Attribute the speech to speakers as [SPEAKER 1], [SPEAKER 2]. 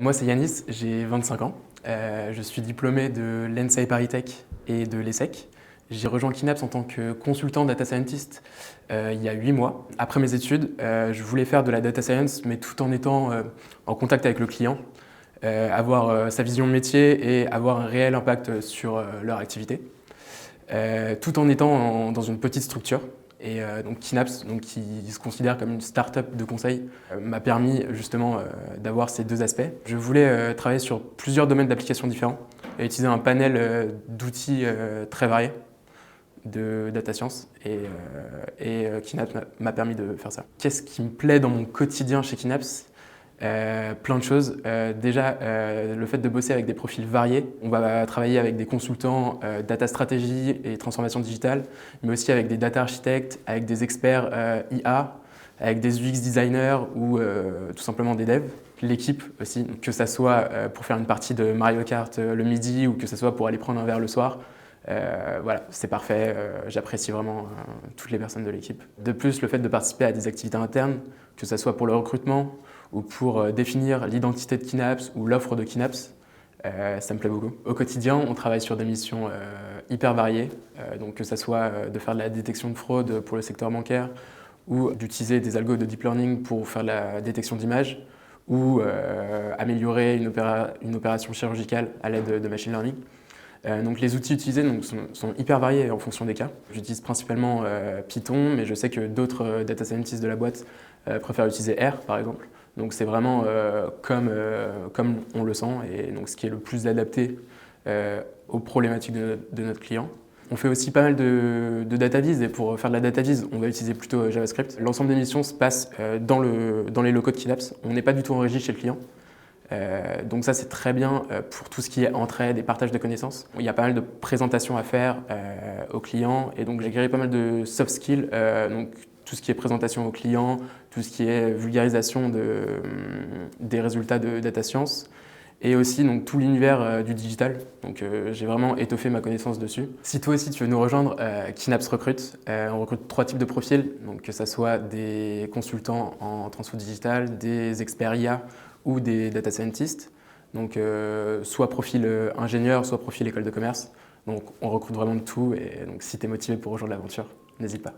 [SPEAKER 1] Moi, c'est Yanis, j'ai 25 ans. Je suis diplômé de l'ENSA Paris Tech et de l'ESSEC. J'ai rejoint Kinaps en tant que consultant data scientist il y a 8 mois. Après mes études, je voulais faire de la data science, mais tout en étant en contact avec le client, avoir sa vision de métier et avoir un réel impact sur leur activité, tout en étant dans une petite structure. Et donc Kinaps, donc, qui se considère comme une start-up de conseil, m'a permis justement d'avoir ces deux aspects. Je voulais travailler sur plusieurs domaines d'application différents et utiliser un panel d'outils très variés de data science et Kinaps m'a permis de faire ça. Qu'est-ce qui me plaît dans mon quotidien chez Kinaps? Plein de choses. Déjà, le fait de bosser avec des profils variés. On va travailler avec des consultants data stratégie et transformation digitale, mais aussi avec des data architectes, avec des experts IA, avec des UX designers ou tout simplement des devs. L'équipe aussi, que ça soit pour faire une partie de Mario Kart le midi ou que ça soit pour aller prendre un verre le soir. Voilà, c'est parfait. J'apprécie vraiment toutes les personnes de l'équipe. De plus, le fait de participer à des activités internes, que ce soit pour le recrutement ou pour définir l'identité de Kinaps ou l'offre de Kinaps, ça me plaît beaucoup. Au quotidien, on travaille sur des missions hyper variées, donc que ce soit de faire de la détection de fraude pour le secteur bancaire ou d'utiliser des algos de deep learning pour faire de la détection d'images ou améliorer une opération chirurgicale à l'aide de machine learning. Donc les outils utilisés sont hyper variés en fonction des cas. J'utilise principalement Python, mais je sais que d'autres data scientists de la boîte préfèrent utiliser R par exemple. Donc c'est vraiment comme on le sent et donc ce qui est le plus adapté aux problématiques de notre client. On fait aussi pas mal de data viz et pour faire de la data viz, on va utiliser plutôt JavaScript. L'ensemble des missions se passe dans les locaux de Kinaps. On n'est pas du tout en régie chez le client. Donc ça c'est très bien pour tout ce qui est entraide et partage de connaissances. Il y a pas mal de présentations à faire aux clients et donc j'ai créé pas mal de soft skills, donc tout ce qui est présentation aux clients, tout ce qui est vulgarisation des résultats de data science et aussi donc, tout l'univers du digital. Donc j'ai vraiment étoffé ma connaissance dessus. Si toi aussi tu veux nous rejoindre, Kinaps recrute. On recrute 3 types de profils, donc que ce soit des consultants en transfo digital, des experts IA ou des data scientists. Donc soit profil ingénieur, soit profil école de commerce. Donc on recrute vraiment de tout et donc si tu es motivé pour rejoindre l'aventure, n'hésite pas.